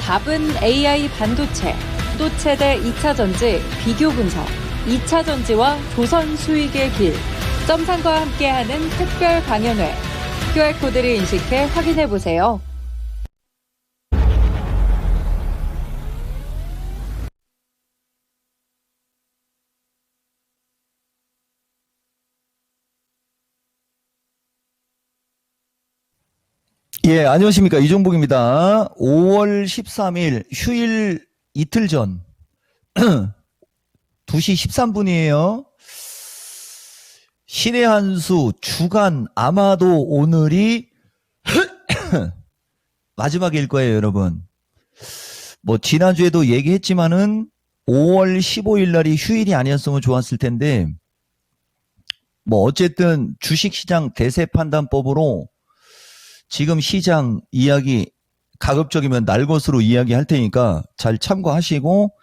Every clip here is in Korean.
답은 AI 반도체, 또 최대 2차전지 비교 분석, 2차전지와 조선 수익의 길, 점상과 함께하는 특별 강연회, QR코드를 인식해 확인해보세요. 예, 안녕하십니까. 이종복입니다. 5월 13일 휴일 이틀 전 2시 13분이에요. 신의 한수 주간 아마도 오늘이 마지막일 거예요, 여러분. 뭐 지난주에도 얘기했지만은 5월 15일 날이 휴일이 아니었으면 좋았을 텐데 뭐 어쨌든 주식시장 대세판단법으로 지금 시장 이야기 가급적이면 날 것으로 이야기할 테니까 잘 참고하시고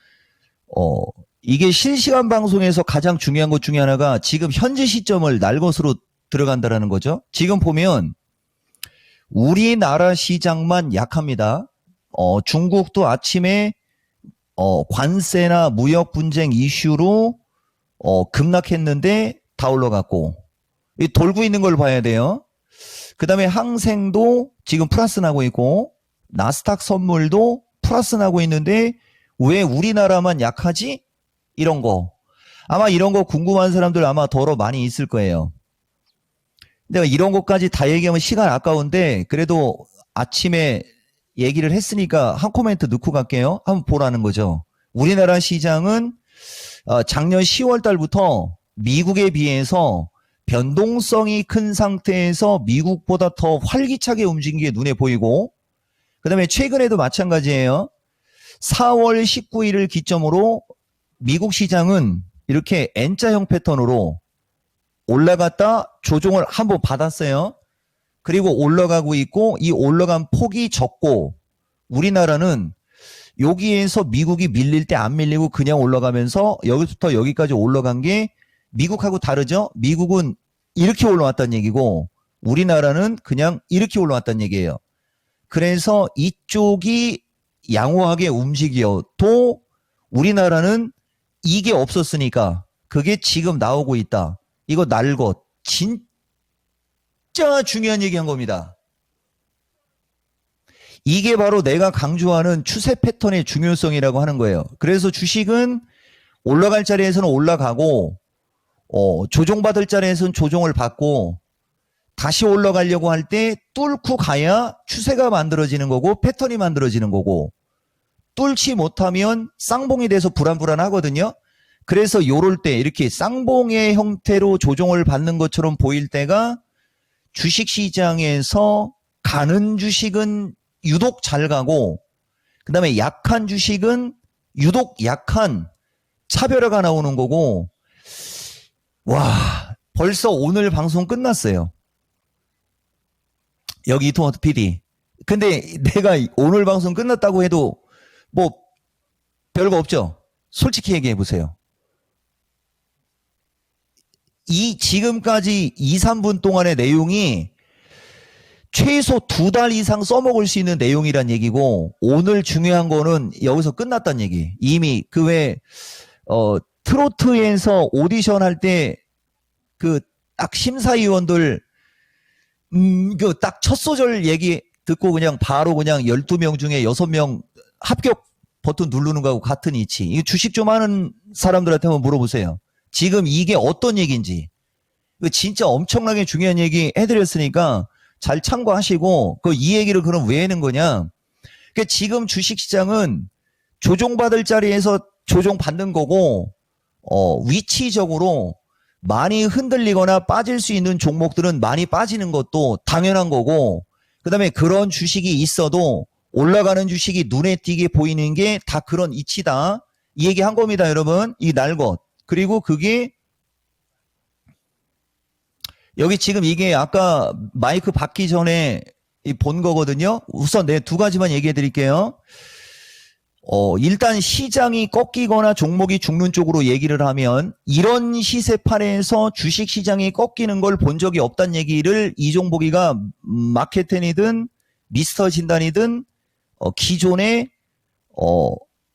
이게 실시간 방송에서 가장 중요한 것 중에 하나가 지금 현재 시점을 날 것으로 들어간다라는 거죠. 지금 보면 우리나라 시장만 약합니다. 중국도 아침에 관세나 무역 분쟁 이슈로 급락했는데 다 올라갔고 돌고 있는 걸 봐야 돼요. 그 다음에 항생도 지금 플러스 나고 있고 나스닥 선물도 플러스 나고 있는데 왜 우리나라만 약하지? 이런 거. 아마 이런 거 궁금한 사람들 아마 더러 많이 있을 거예요. 내가 이런 것까지 다 얘기하면 시간 아까운데 그래도 아침에 얘기를 했으니까 한 코멘트 넣고 갈게요. 한번 보라는 거죠. 우리나라 시장은 작년 10월 달부터 미국에 비해서 변동성이 큰 상태에서 미국보다 더 활기차게 움직인 게 눈에 보이고 그 다음에 최근에도 마찬가지예요. 4월 19일을 기점으로 미국 시장은 이렇게 N자형 패턴으로 올라갔다 조정을 한번 받았어요. 그리고 올라가고 있고 이 올라간 폭이 적고 우리나라는 여기에서 미국이 밀릴 때 안 밀리고 그냥 올라가면서 여기부터 여기까지 올라간 게 미국하고 다르죠? 미국은 이렇게 올라왔다는 얘기고 우리나라는 그냥 이렇게 올라왔다는 얘기예요. 그래서 이쪽이 양호하게 움직여도 우리나라는 이게 없었으니까 그게 지금 나오고 있다. 이거 날것 진짜 중요한 얘기한 겁니다. 이게 바로 내가 강조하는 추세 패턴의 중요성이라고 하는 거예요. 그래서 주식은 올라갈 자리에서는 올라가고 조종받을 자리에서는 조종을 받고 다시 올라가려고 할 때 뚫고 가야 추세가 만들어지는 거고 패턴이 만들어지는 거고 뚫지 못하면 쌍봉이 돼서 불안불안하거든요. 그래서 요럴 때 이렇게 쌍봉의 형태로 조종을 받는 것처럼 보일 때가 주식시장에서 가는 주식은 유독 잘 가고 그 다음에 약한 주식은 유독 약한 차별화가 나오는 거고 와 벌써 오늘 방송 끝났어요. 여기 이토마토 PD. 근데 내가 오늘 방송 끝났다고 해도 뭐 별거 없죠. 솔직히 얘기해 보세요. 이 지금까지 2, 3분 동안의 내용이 최소 2달 이상 써먹을 수 있는 내용이란 얘기고 오늘 중요한 거는 여기서 끝났단 얘기. 이미 그 외 트로트에서 오디션 할 때 그 딱 심사위원들 그 딱 첫 소절 얘기 듣고 그냥 바로 그냥 12명 중에 6명 합격 버튼 누르는 거하고 같은 이치. 이거 주식 좀 하는 사람들한테 한번 물어보세요. 지금 이게 어떤 얘기인지. 이거 진짜 엄청나게 중요한 얘기 해드렸으니까 잘 참고하시고 이 얘기를 그럼 왜 하는 거냐. 그러니까 지금 주식시장은 조종받을 자리에서 조종받는 거고 위치적으로 많이 흔들리거나 빠질 수 있는 종목들은 많이 빠지는 것도 당연한 거고 그 다음에 그런 주식이 있어도 올라가는 주식이 눈에 띄게 보이는 게 다 그런 이치다. 이 얘기 한 겁니다, 여러분. 이 날것. 그리고 그게 여기 지금 이게 아까 마이크 받기 전에 본 거거든요. 우선 네, 두 가지만 얘기해 드릴게요. 일단 시장이 꺾이거나 종목이 죽는 쪽으로 얘기를 하면 이런 시세판에서 주식시장이 꺾이는 걸 본 적이 없다는 얘기를 이종복이가 마켓텐이든 미스터 진단이든 기존에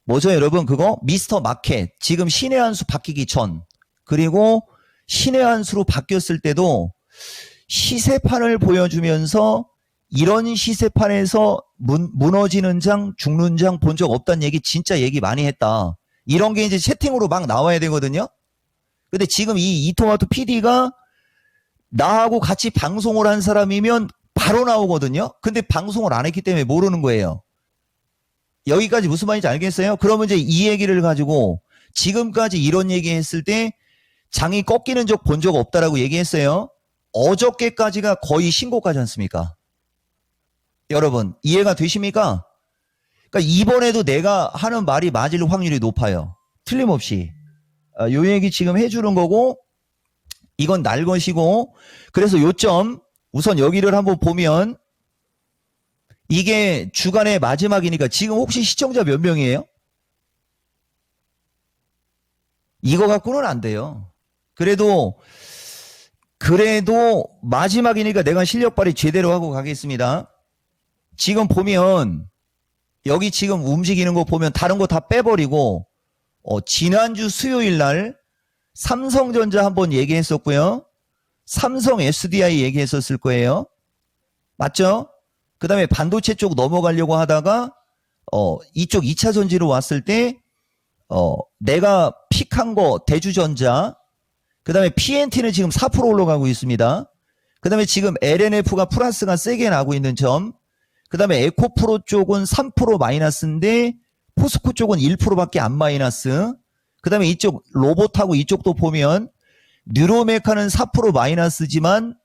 뭐죠, 여러분? 그거? 미스터 마켓. 지금 신의 한 수 바뀌기 전. 그리고 신의 한 수로 바뀌었을 때도 시세판을 보여주면서 이런 시세판에서 무너지는 장, 죽는 장 본 적 없다는 얘기 진짜 얘기 많이 했다. 이런 게 이제 채팅으로 막 나와야 되거든요. 근데 지금 이 이토마토 PD가 나하고 같이 방송을 한 사람이면 바로 나오거든요. 근데 방송을 안 했기 때문에 모르는 거예요. 여기까지 무슨 말인지 알겠어요? 그러면 이제 이 얘기를 가지고 지금까지 이런 얘기 했을 때 장이 꺾이는 적 본 적 없다라고 얘기했어요. 어저께까지가 거의 신고가지 않습니까? 여러분 이해가 되십니까? 그러니까 이번에도 내가 하는 말이 맞을 확률이 높아요. 틀림없이. 요 얘기 지금 해주는 거고 이건 날 것이고 그래서 요점 우선 여기를 한번 보면 이게 주간의 마지막이니까 지금 혹시 시청자 몇 명이에요? 이거 갖고는 안 돼요. 그래도 마지막이니까 내가 실력 발휘 제대로 하고 가겠습니다. 지금 보면 여기 지금 움직이는 거 보면 다른 거 다 빼버리고 지난주 수요일 날 삼성전자 한번 얘기했었고요. 삼성 SDI 얘기했었을 거예요. 맞죠? 그 다음에 반도체 쪽 넘어가려고 하다가 이쪽 2차 전지로 왔을 때 내가 픽한 거 대주전자 그 다음에 PNT는 지금 4% 올라가고 있습니다. 그 다음에 지금 LNF가 플러스가 세게 나고 있는 점 그 다음에 에코프로 쪽은 3% 마이너스인데 포스코 쪽은 1%밖에 안 마이너스 그 다음에 이쪽 로봇하고 이쪽도 보면 뉴로메카는 4% 마이너스지만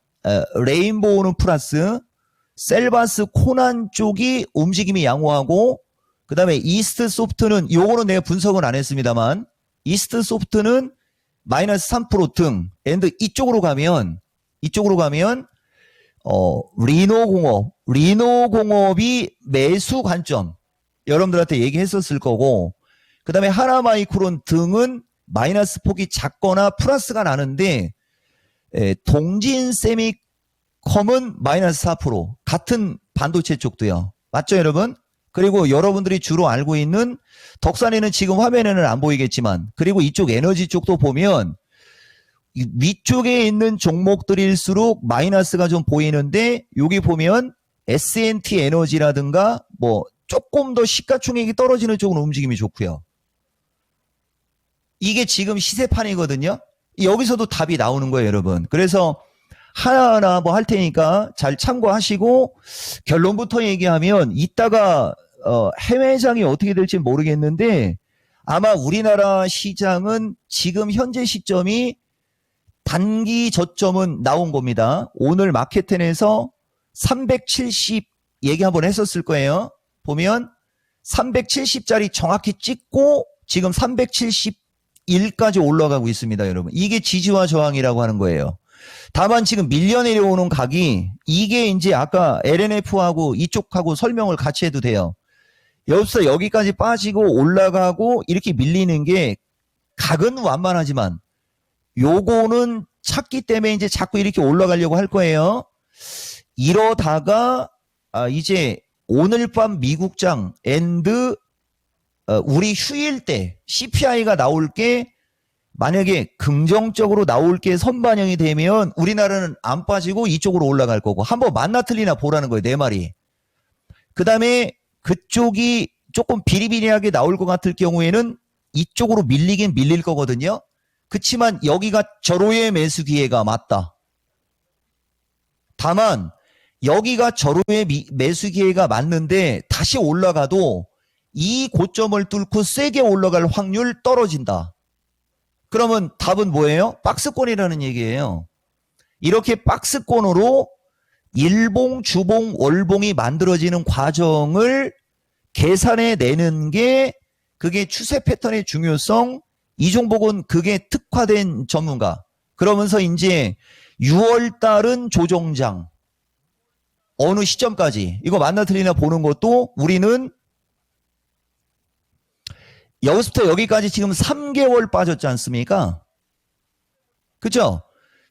레인보우는 플러스 셀바스 코난 쪽이 움직임이 양호하고 그 다음에 이스트 소프트는 요거는 내가 분석은 안 했습니다만 이스트 소프트는 마이너스 3% 등 앤드 이쪽으로 가면 리노공업이 매수 관점 여러분들한테 얘기했었을 거고 그 다음에 하나마이크론 등은 마이너스 폭이 작거나 플러스가 나는데 동진세미컴은 마이너스 4% 같은 반도체 쪽도요. 맞죠 여러분? 그리고 여러분들이 주로 알고 있는 덕산에는 지금 화면에는 안 보이겠지만 그리고 이쪽 에너지 쪽도 보면 위쪽에 있는 종목들일수록 마이너스가 좀 보이는데 여기 보면 S&T 에너지라든가 뭐 조금 더 시가총액이 떨어지는 쪽은 움직임이 좋고요. 이게 지금 시세판이거든요. 여기서도 답이 나오는 거예요 여러분. 그래서 하나하나 뭐 할 테니까 잘 참고하시고 결론부터 얘기하면 이따가 해외장이 어떻게 될지 모르겠는데 아마 우리나라 시장은 지금 현재 시점이 단기 저점은 나온 겁니다. 오늘 마켓텐에서 370 얘기 한번 했었을 거예요. 보면 370짜리 정확히 찍고 지금 371까지 올라가고 있습니다, 여러분. 이게 지지와 저항이라고 하는 거예요. 다만 지금 밀려 내려오는 각이 이게 이제 아까 LNF하고 이쪽하고 설명을 같이 해도 돼요. 여기서 여기까지 빠지고 올라가고 이렇게 밀리는 게 각은 완만하지만 요거는 찾기 때문에 이제 자꾸 이렇게 올라가려고 할 거예요. 이러다가 이제 오늘 밤 미국장 앤드 우리 휴일 때 CPI가 나올 게 만약에 긍정적으로 나올 게 선반영이 되면 우리나라는 안 빠지고 이쪽으로 올라갈 거고 한번 만나 틀리나 보라는 거예요. 내 말이. 그 다음에 그쪽이 조금 비리비리하게 나올 것 같을 경우에는 이쪽으로 밀리긴 밀릴 거거든요. 그치만 여기가 절호의 매수 기회가 맞다. 다만 여기가 절호의 매수 기회가 맞는데 다시 올라가도 이 고점을 뚫고 세게 올라갈 확률 떨어진다. 그러면 답은 뭐예요? 박스권이라는 얘기예요. 이렇게 박스권으로 일봉, 주봉, 월봉이 만들어지는 과정을 계산해 내는 게 그게 추세 패턴의 중요성, 이종복은 그게 특화된 전문가. 그러면서 이제 6월 달은 조정장. 어느 시점까지 이거 만나 틀리나 보는 것도 우리는 여기서부터 여기까지 지금 3개월 빠졌지 않습니까? 그죠?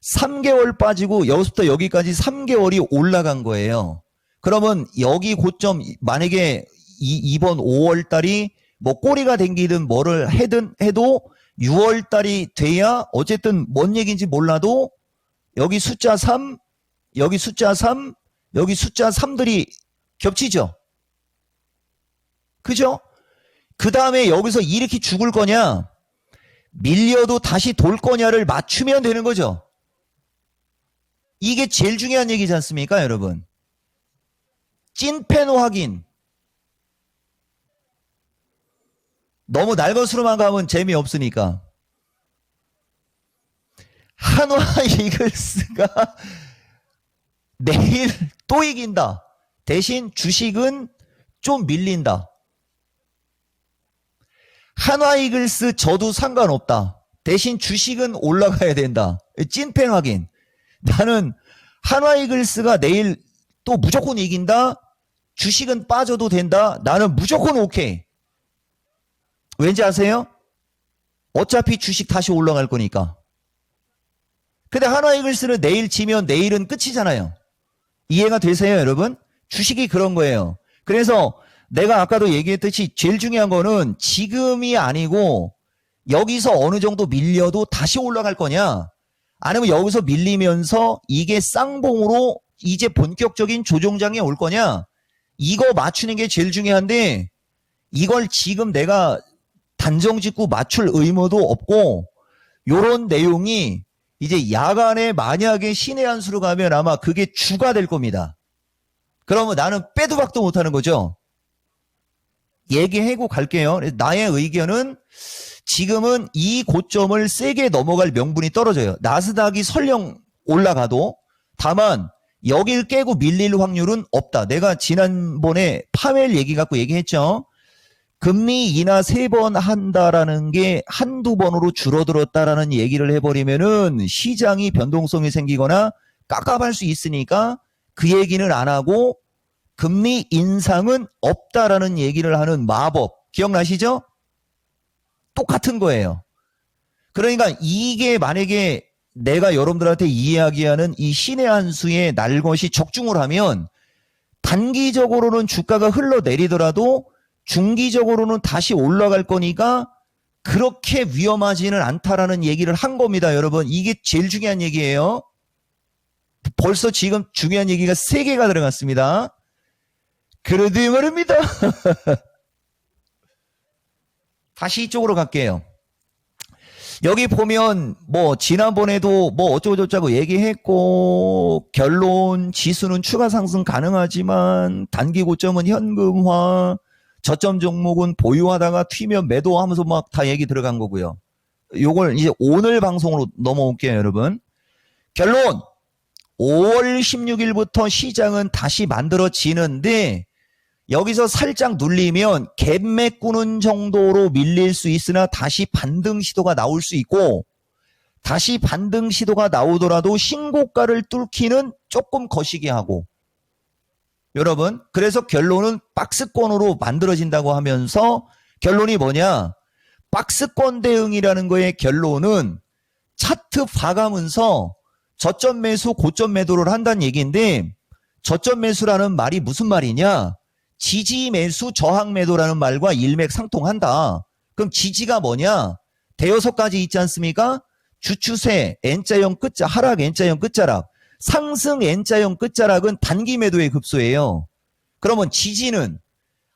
3개월 빠지고 여기서부터 여기까지 3개월이 올라간 거예요. 그러면 여기 고점 만약에 이번 5월 달이 뭐 꼬리가 댕기든 뭐를 해든 해도 6월 달이 돼야 어쨌든 뭔 얘기인지 몰라도 여기 숫자 3, 여기 숫자 3, 여기 숫자 3들이 겹치죠. 그죠? 그 다음에 여기서 이렇게 죽을 거냐, 밀려도 다시 돌 거냐를 맞추면 되는 거죠. 이게 제일 중요한 얘기지 않습니까, 여러분? 찐팬 확인. 너무 날것으로만 가면 재미없으니까. 한화 이글스가 내일 또 이긴다. 대신 주식은 좀 밀린다. 한화 이글스 져도 상관없다. 대신 주식은 올라가야 된다. 찐팬 확인. 나는 한화 이글스가 내일 또 무조건 이긴다. 주식은 빠져도 된다. 나는 무조건 오케이. 왠지 아세요? 어차피 주식 다시 올라갈 거니까. 근데 한화 이글스는 내일 지면 내일은 끝이잖아요. 이해가 되세요, 여러분? 주식이 그런 거예요. 그래서 내가 아까도 얘기했듯이 제일 중요한 거는 지금이 아니고 여기서 어느 정도 밀려도 다시 올라갈 거냐, 아니면 여기서 밀리면서 이게 쌍봉으로 이제 본격적인 조정장에 올 거냐, 이거 맞추는 게 제일 중요한데 이걸 지금 내가 단정 짓고 맞출 의무도 없고, 요런 내용이 이제 야간에 만약에 신의 한 수로 가면 아마 그게 주가 될 겁니다. 그러면 나는 빼도 박도 못하는 거죠. 얘기하고 갈게요. 나의 의견은 지금은 이 고점을 세게 넘어갈 명분이 떨어져요. 나스닥이 설령 올라가도. 다만 여길 깨고 밀릴 확률은 없다. 내가 지난번에 파웰 얘기 갖고 얘기했죠. 금리 인하 3번 한다라는 게 한두 번으로 줄어들었다라는 얘기를 해버리면은 시장이 변동성이 생기거나 깝깝할 수 있으니까 그 얘기는 안 하고 금리 인상은 없다라는 얘기를 하는 마법 기억나시죠? 똑같은 거예요. 그러니까 이게 만약에 내가 여러분들한테 이야기하는 이 신의 한 수의 날 것이 적중을 하면 단기적으로는 주가가 흘러내리더라도 중기적으로는 다시 올라갈 거니까 그렇게 위험하지는 않다라는 얘기를 한 겁니다, 여러분. 이게 제일 중요한 얘기예요. 벌써 지금 중요한 얘기가 3개가 들어갔습니다. 그래도 말입니다. 다시 이쪽으로 갈게요. 여기 보면 뭐 지난번에도 뭐 어쩌고저쩌고 얘기했고, 결론 지수는 추가 상승 가능하지만 단기 고점은 현금화, 저점 종목은 보유하다가 튀면 매도하면서 막 다 얘기 들어간 거고요. 요걸 이제 오늘 방송으로 넘어올게요, 여러분. 결론 5월 16일부터 시장은 다시 만들어지는데 여기서 살짝 눌리면 갭 메꾸는 정도로 밀릴 수 있으나 다시 반등 시도가 나올 수 있고, 다시 반등 시도가 나오더라도 신고가를 뚫기는 조금 거시기 하고, 여러분, 그래서 결론은 박스권으로 만들어진다고 하면서 결론이 뭐냐? 박스권 대응이라는 거의 결론은 차트 봐가면서 저점 매수, 고점 매도를 한다는 얘기인데, 저점 매수라는 말이 무슨 말이냐? 지지 매수, 저항 매도라는 말과 일맥상통한다. 그럼 지지가 뭐냐? 대여섯 가지 있지 않습니까? 주추세, N자형 끝자락, 하락 N자형 끝자락, 상승 N자형 끝자락은 단기 매도의 급소예요. 그러면 지지는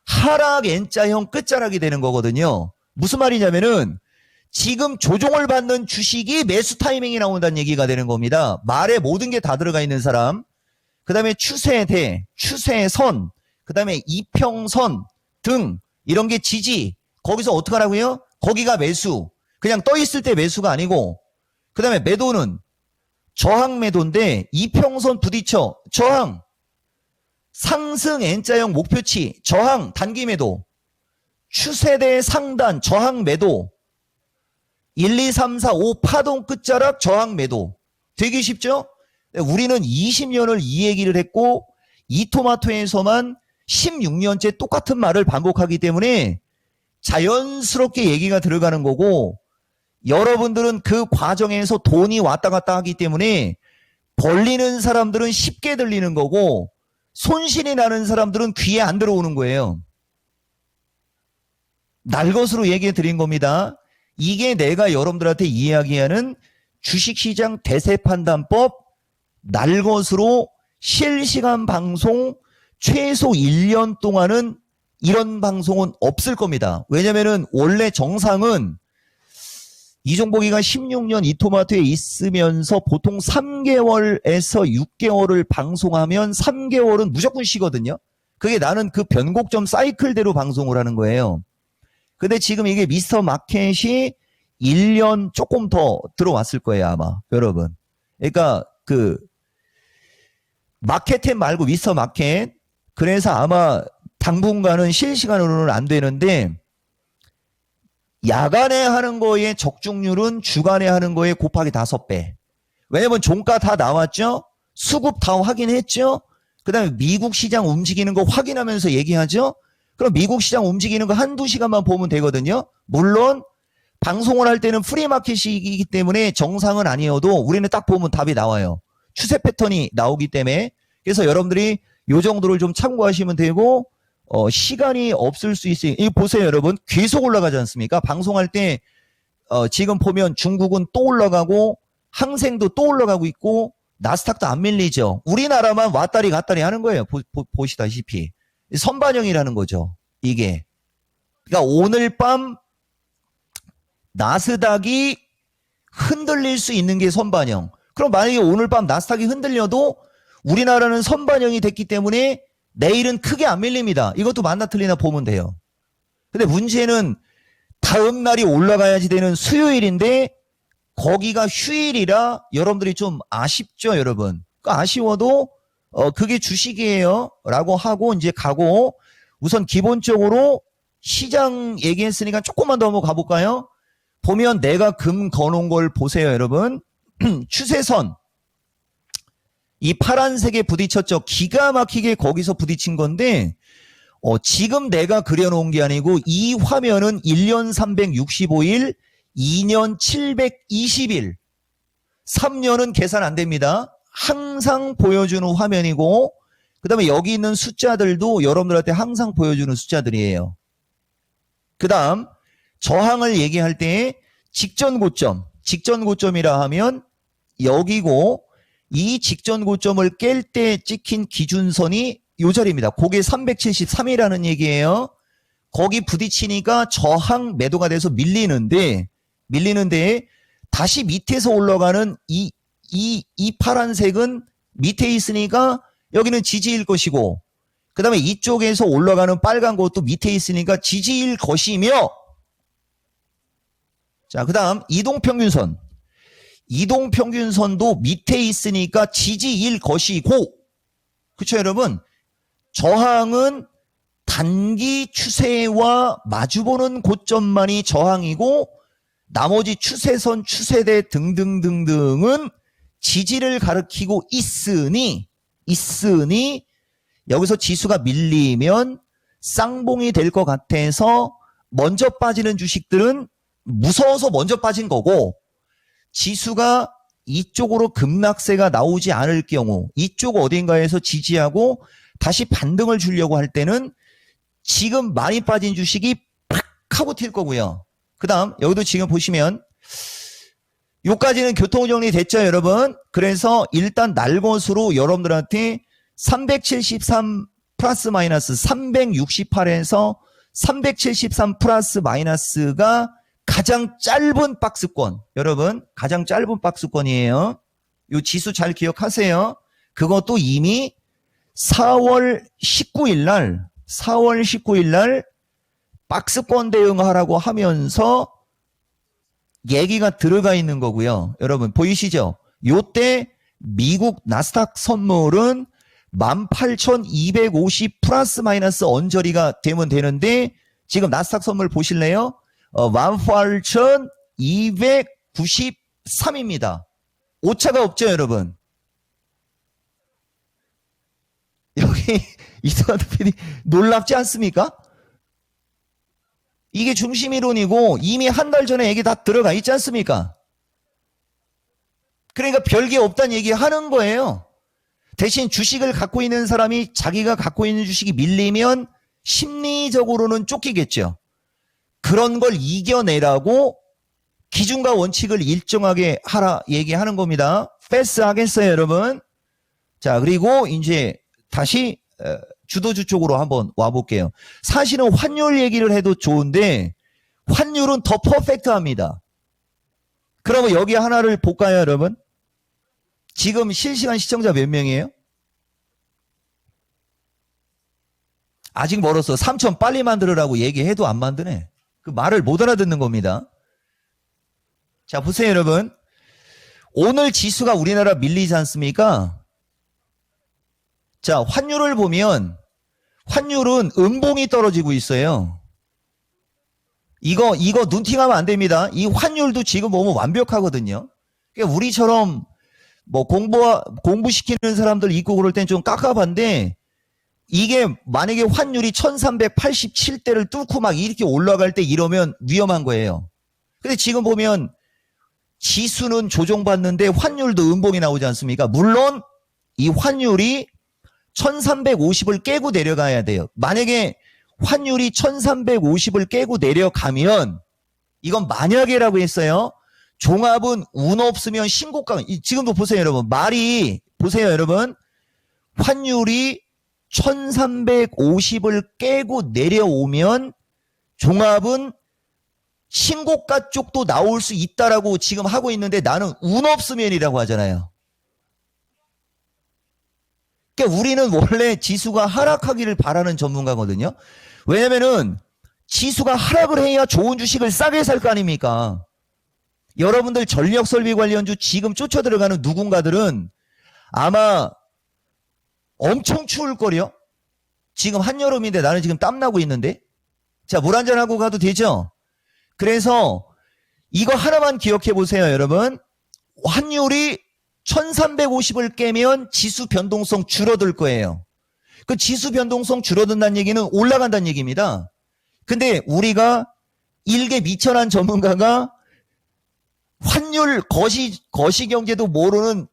하락 N자형 끝자락이 되는 거거든요. 무슨 말이냐면은 지금 조종을 받는 주식이 매수 타이밍이 나온다는 얘기가 되는 겁니다. 말에 모든 게 다 들어가 있는 사람. 그 다음에 추세대, 추세선, 그 다음에 이평선 등 이런 게 지지. 거기서 어떻게 하라고요? 거기가 매수. 그냥 떠 있을 때 매수가 아니고, 그 다음에 매도는 저항 매도인데 이평선 부딪혀 저항, 상승 N자형 목표치 저항 단기 매도, 추세대 상단 저항 매도, 1, 2, 3, 4, 5 파동 끝자락 저항 매도. 되게 쉽죠? 우리는 20년을 이 얘기를 했고 이토마토에서만 16년째 똑같은 말을 반복하기 때문에 자연스럽게 얘기가 들어가는 거고, 여러분들은 그 과정에서 돈이 왔다 갔다 하기 때문에 벌리는 사람들은 쉽게 들리는 거고 손실이 나는 사람들은 귀에 안 들어오는 거예요. 날것으로 얘기해 드린 겁니다. 이게 내가 여러분들한테 이야기하는 주식시장 대세판단법 날것으로 실시간 방송 최소 1년 동안은 이런 방송은 없을 겁니다. 왜냐면은 원래 정상은 이종복이가 16년 이토마토에 있으면서 보통 3개월에서 6개월을 방송하면 3개월은 무조건 쉬거든요. 그게 나는 그 변곡점 사이클대로 방송을 하는 거예요. 근데 지금 이게 미스터 마켓이 1년 조금 더 들어왔을 거예요, 아마. 여러분. 그러니까 그 마켓템 말고 미스터 마켓. 그래서 아마 당분간은 실시간으로는 안 되는데 야간에 하는 거의 적중률은 주간에 하는 거에 곱하기 5배. 왜냐면 종가 다 나왔죠? 수급 다 확인했죠? 그 다음에 미국 시장 움직이는 거 확인하면서 얘기하죠? 그럼 미국 시장 움직이는 거 한두 시간만 보면 되거든요? 물론 방송을 할 때는 프리마켓이기 때문에 정상은 아니어도 우리는 딱 보면 답이 나와요. 추세 패턴이 나오기 때문에. 그래서 여러분들이 요 정도를 좀 참고하시면 되고 시간이 없을 수 있어요. 이거 보세요, 여러분. 계속 올라가지 않습니까? 방송할 때 지금 보면 중국은 또 올라가고 항생도 또 올라가고 있고 나스닥도 안 밀리죠. 우리나라만 왔다리 갔다리 하는 거예요. 보시다시피. 선반영이라는 거죠. 이게. 그러니까 오늘 밤 나스닥이 흔들릴 수 있는 게 선반영. 그럼 만약에 오늘 밤 나스닥이 흔들려도 우리나라는 선반영이 됐기 때문에 내일은 크게 안 밀립니다. 이것도 맞나 틀리나 보면 돼요. 근데 문제는 다음 날이 올라가야지 되는 수요일인데 거기가 휴일이라 여러분들이 좀 아쉽죠, 여러분. 그러니까 아쉬워도 그게 주식이에요 라고 하고 이제 가고 우선 기본적으로 시장 얘기했으니까 조금만 더 한번 가볼까요? 보면 내가 금 거놓은 걸 보세요, 여러분. 추세선. 이 파란색에 부딪혔죠. 기가 막히게 거기서 부딪힌 건데 지금 내가 그려놓은 게 아니고 이 화면은 1년 365일, 2년 720일, 3년은 계산 안 됩니다. 항상 보여주는 화면이고 그 다음에 여기 있는 숫자들도 여러분들한테 항상 보여주는 숫자들이에요. 그 다음 저항을 얘기할 때 직전 고점이라 하면 여기고 이 직전 고점을 깰 때 찍힌 기준선이 요 자리입니다. 그게 373이라는 얘기예요. 거기 부딪히니까 저항 매도가 돼서 밀리는데 다시 밑에서 올라가는 이 파란색은 밑에 있으니까 여기는 지지일 것이고 그 다음에 이쪽에서 올라가는 빨간 것도 밑에 있으니까 지지일 것이며 자, 그 다음 이동평균선도 밑에 있으니까 지지일 것이고 그쵸 여러분? 저항은 단기 추세와 마주보는 고점만이 저항이고 나머지 추세선, 추세대 등등등등은 지지를 가리키고 있으니 여기서 지수가 밀리면 쌍봉이 될 것 같아서 먼저 빠지는 주식들은 무서워서 먼저 빠진 거고 지수가 이쪽으로 급락세가 나오지 않을 경우 이쪽 어딘가에서 지지하고 다시 반등을 주려고 할 때는 지금 많이 빠진 주식이 팍 하고 튈 거고요. 그 다음 여기도 지금 보시면 요까지는 교통정리 됐죠 여러분. 그래서 일단 날것으로 여러분들한테 373 플러스 마이너스 368에서 373 플러스 마이너스가 가장 짧은 박스권. 여러분 가장 짧은 박스권이에요. 요 지수 잘 기억하세요. 그것도 이미 4월 19일 날 박스권 대응하라고 하면서 얘기가 들어가 있는 거고요. 여러분 보이시죠? 요때 미국 나스닥 선물은 18,250 플러스 마이너스 언저리가 되면 되는데 지금 나스닥 선물 보실래요? 18,293입니다. 오차가 없죠, 여러분? 여기 이승환 PD 놀랍지 않습니까? 이게 중심이론이고 이미 한 달 전에 얘기 다 들어가 있지 않습니까? 그러니까 별게 없다는 얘기 하는 거예요. 대신 주식을 갖고 있는 사람이 자기가 갖고 있는 주식이 밀리면 심리적으로는 쫓기겠죠. 그런 걸 이겨내라고 기준과 원칙을 일정하게 하라 얘기하는 겁니다. 패스하겠어요, 여러분? 자, 그리고 이제 다시 주도주 쪽으로 한번 와볼게요. 사실은 환율 얘기를 해도 좋은데 환율은 더 퍼펙트합니다. 그러면 여기 하나를 볼까요, 여러분? 지금 실시간 시청자 몇 명이에요? 아직 멀었어. 3천 빨리 만들으라고 얘기해도 안 만드네. 그 말을 못 알아듣는 겁니다. 자, 보세요, 여러분. 오늘 지수가 우리나라 밀리지 않습니까? 자, 환율을 보면 환율은 음봉이 떨어지고 있어요. 이거 눈팅하면 안 됩니다. 이 환율도 지금 보면 완벽하거든요. 그러니까 우리처럼 뭐 공부시키는 사람들 있고 그럴 땐 좀 깝깝한데 이게 만약에 환율이 1387대를 뚫고 막 이렇게 올라갈 때 이러면 위험한 거예요. 근데 지금 보면 지수는 조정받는데 환율도 음봉이 나오지 않습니까? 물론 이 환율이 1350을 깨고 내려가야 돼요. 만약에 환율이 1350을 깨고 내려가면 이건 만약에라고 했어요. 종합은 운 없으면 신고가. 지금도 보세요, 여러분. 말이 보세요, 여러분. 환율이 1350을 깨고 내려오면 종합은 신고가 쪽도 나올 수 있다라고 지금 하고 있는데 나는 운 없으면이라고 하잖아요. 그러니까 우리는 원래 지수가 하락하기를 바라는 전문가거든요. 왜냐면은 지수가 하락을 해야 좋은 주식을 싸게 살 거 아닙니까? 여러분들 전력설비 관련주 지금 쫓아 들어가는 누군가들은 아마 엄청 추울 거요. 지금 한여름인데 나는 지금 땀나고 있는데. 자, 물 한잔 하고 가도 되죠? 그래서 이거 하나만 기억해 보세요, 여러분. 환율이 1350을 깨면 지수 변동성 줄어들 거예요. 그 지수 변동성 줄어든다는 얘기는 올라간다는 얘기입니다. 근데 우리가 일개 미천한 전문가가 환율 거시경제도 모르는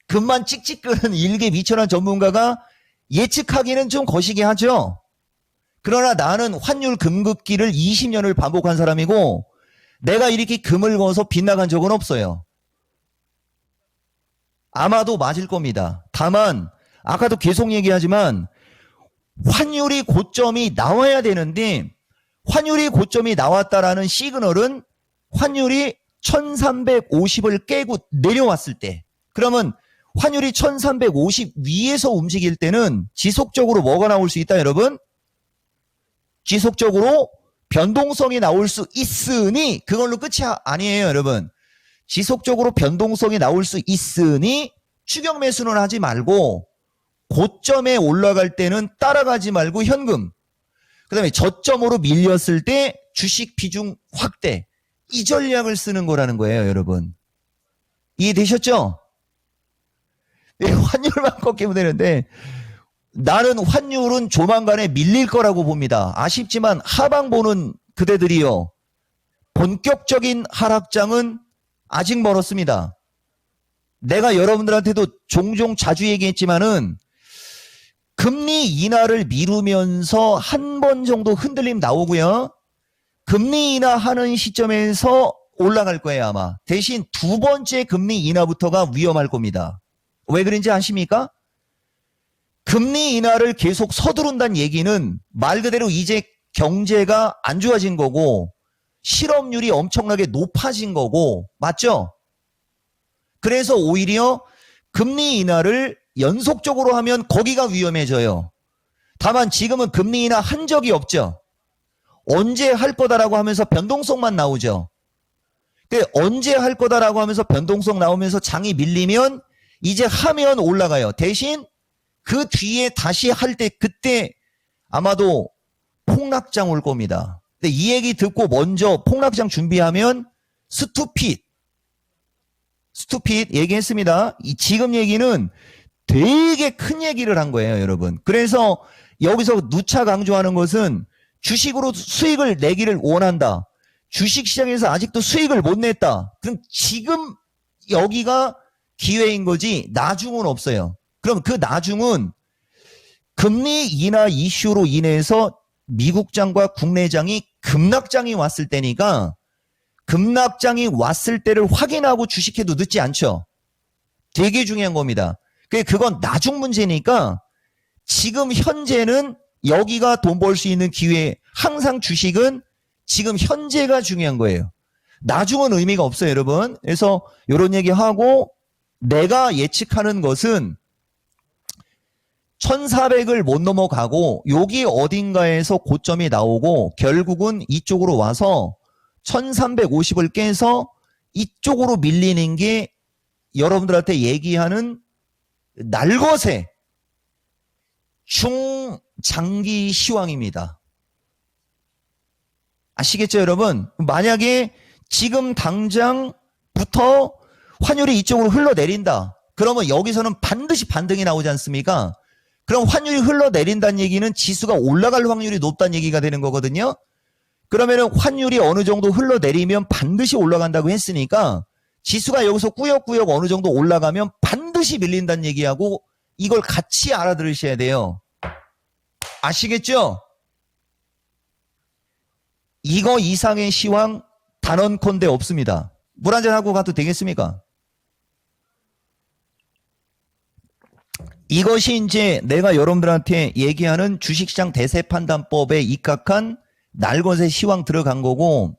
금만 찍찍 끄는 일개 미천한 전문가가 예측하기는 좀 거시기 하죠. 그러나 나는 환율 금급기를 20년을 반복한 사람이고 내가 이렇게 금을 거서 빗나간 적은 없어요. 아마도 맞을 겁니다. 다만 아까도 계속 얘기하지만 환율이 고점이 나와야 되는데 환율이 고점이 나왔다라는 시그널은 환율이 1350을 깨고 내려왔을 때, 그러면 환율이 1350 위에서 움직일 때는 지속적으로 뭐가 나올 수 있다, 여러분? 지속적으로 변동성이 나올 수 있으니 그걸로 끝이 아니에요, 여러분. 지속적으로 변동성이 나올 수 있으니 추격 매수는 하지 말고 고점에 올라갈 때는 따라가지 말고 현금, 그 다음에 저점으로 밀렸을 때 주식 비중 확대, 이 전략을 쓰는 거라는 거예요, 여러분. 이해되셨죠? 환율만 꺾이면 되는데 나는 환율은 조만간에 밀릴 거라고 봅니다. 아쉽지만 하방 보는 그대들이요, 본격적인 하락장은 아직 멀었습니다. 내가 여러분들한테도 종종 자주 얘기했지만은 금리 인하를 미루면서 한 번 정도 흔들림 나오고요. 금리 인하하는 시점에서 올라갈 거예요, 아마. 대신 두 번째 금리 인하부터가 위험할 겁니다. 왜 그런지 아십니까? 금리 인하를 계속 서두른다는 얘기는 말 그대로 이제 경제가 안 좋아진 거고 실업률이 엄청나게 높아진 거고, 맞죠? 그래서 오히려 금리 인하를 연속적으로 하면 거기가 위험해져요. 다만 지금은 금리 인하 한 적이 없죠. 언제 할 거다라고 하면서 변동성만 나오죠. 근데 언제 할 거다라고 하면서 변동성 나오면서 장이 밀리면 이제 하면 올라가요. 대신 그 뒤에 다시 할 때 그때 아마도 폭락장 올 겁니다. 근데 이 얘기 듣고 먼저 폭락장 준비하면 스투핏 얘기했습니다. 지금 얘기는 되게 큰 얘기를 한 거예요, 여러분. 그래서 여기서 누차 강조하는 것은 주식으로 수익을 내기를 원한다. 주식시장에서 아직도 수익을 못 냈다. 그럼 지금 여기가 기회인 거지 나중은 없어요. 그럼 그 나중은 금리 인하 이슈로 인해서 미국장과 국내장이 급락장이 왔을 때니까 급락장이 왔을 때를 확인하고 주식해도 늦지 않죠. 되게 중요한 겁니다. 그건 나중 문제니까 지금 현재는 여기가 돈 벌 수 있는 기회, 항상 주식은 지금 현재가 중요한 거예요. 나중은 의미가 없어요, 여러분. 그래서 이런 얘기하고 내가 예측하는 것은 1400을 못 넘어가고 여기 어딘가에서 고점이 나오고 결국은 이쪽으로 와서 1350을 깨서 이쪽으로 밀리는 게 여러분들한테 얘기하는 날것의 중장기 시황입니다. 아시겠죠, 여러분? 만약에 지금 당장부터 환율이 이쪽으로 흘러내린다. 그러면 여기서는 반드시 반등이 나오지 않습니까? 그럼 환율이 흘러내린다는 얘기는 지수가 올라갈 확률이 높다는 얘기가 되는 거거든요. 그러면 환율이 어느 정도 흘러내리면 반드시 올라간다고 했으니까 지수가 여기서 꾸역꾸역 어느 정도 올라가면 반드시 밀린다는 얘기하고 이걸 같이 알아들으셔야 돼요. 아시겠죠? 이거 이상의 시황 단언컨대 없습니다. 물 한잔 하고 가도 되겠습니까? 이것이 이제 내가 여러분들한테 얘기하는 주식시장 대세 판단법에 입각한 날것의 시황 들어간 거고,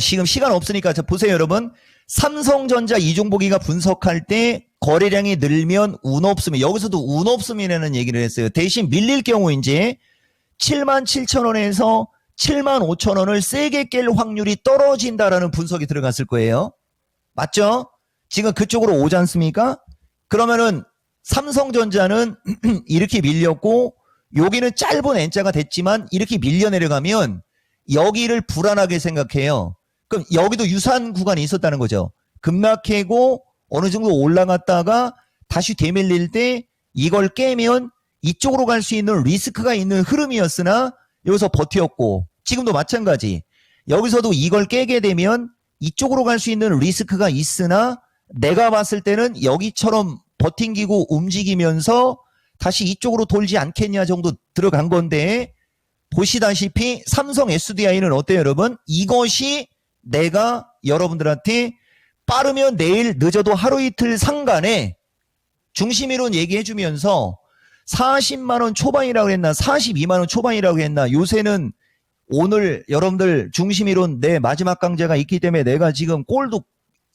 지금 시간 없으니까 보세요, 여러분. 삼성전자 이종복이가 분석할 때 거래량이 늘면 운 없으면, 여기서도 운 없음이라는 얘기를 했어요. 대신 밀릴 경우 이제 77,000원에서 75,000원을 세게 깰 확률이 떨어진다라는 분석이 들어갔을 거예요. 맞죠? 지금 그쪽으로 오지 않습니까? 그러면은 삼성전자는 이렇게 밀렸고 여기는 짧은 N자가 됐지만 이렇게 밀려 내려가면 여기를 불안하게 생각해요. 그럼 여기도 유사한 구간이 있었다는 거죠. 급락하고 어느 정도 올라갔다가 다시 되밀릴 때 이걸 깨면 이쪽으로 갈 수 있는 리스크가 있는 흐름이었으나 여기서 버텼고, 지금도 마찬가지. 여기서도 이걸 깨게 되면 이쪽으로 갈 수 있는 리스크가 있으나 내가 봤을 때는 여기처럼 버팅기고 움직이면서 다시 이쪽으로 돌지 않겠냐 정도 들어간 건데, 보시다시피 삼성 SDI는 어때요, 여러분? 이것이 내가 여러분들한테 빠르면 내일, 늦어도 하루 이틀 상간에 중심이론 얘기해주면서 40만원 초반이라고 했나 42만원 초반이라고 했나, 요새는 오늘 여러분들 중심이론 내 마지막 강좌가 있기 때문에 내가 지금 꼴도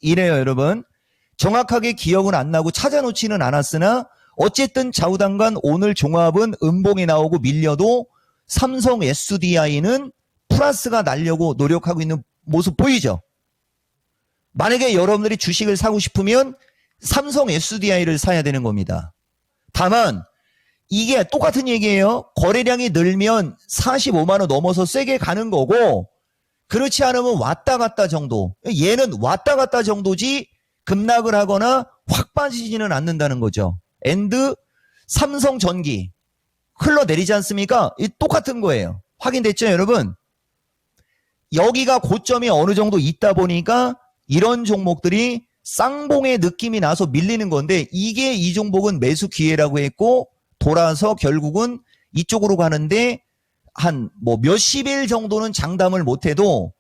이래요, 여러분. 정확하게 기억은 안 나고 찾아놓지는 않았으나 어쨌든 좌우당간 오늘 종합은 음봉이 나오고 밀려도 삼성 SDI는 플러스가 나려고 노력하고 있는 모습 보이죠? 만약에 여러분들이 주식을 사고 싶으면 삼성 SDI를 사야 되는 겁니다. 다만 이게 똑같은 얘기예요. 거래량이 늘면 45만원 넘어서 세게 가는 거고, 그렇지 않으면 왔다 갔다 정도. 얘는 왔다 갔다 정도지 급락을 하거나 확 빠지지는 않는다는 거죠. 앤드 삼성전기 흘러내리지 않습니까? 이 똑같은 거예요. 확인됐죠, 여러분? 여기가 고점이 어느 정도 있다 보니까 이런 종목들이 쌍봉의 느낌이 나서 밀리는 건데, 이게 이 종목은 매수 기회라고 했고 돌아서 결국은 이쪽으로 가는데 한 몇십 일 정도는 장담을 못해도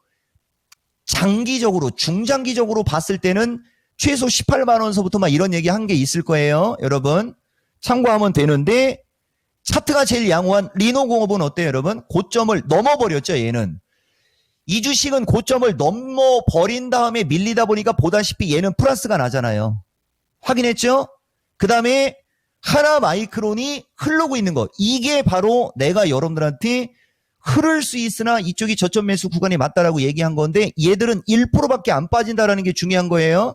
장기적으로, 중장기적으로 봤을 때는 최소 18만원서부터 막 이런 얘기 한 게 있을 거예요. 여러분 참고하면 되는데, 차트가 제일 양호한 리노공업은 어때요, 여러분? 고점을 넘어버렸죠, 얘는. 이 주식은 고점을 넘어버린 다음에 밀리다 보니까 보다시피 얘는 플러스가 나잖아요. 확인했죠? 그 다음에 하나마이크론이 흐르고 있는 것. 이게 바로 내가 여러분들한테 흐를 수 있으나 이쪽이 저점 매수 구간이 맞다라고 얘기한 건데, 얘들은 1%밖에 안 빠진다라는 게 중요한 거예요.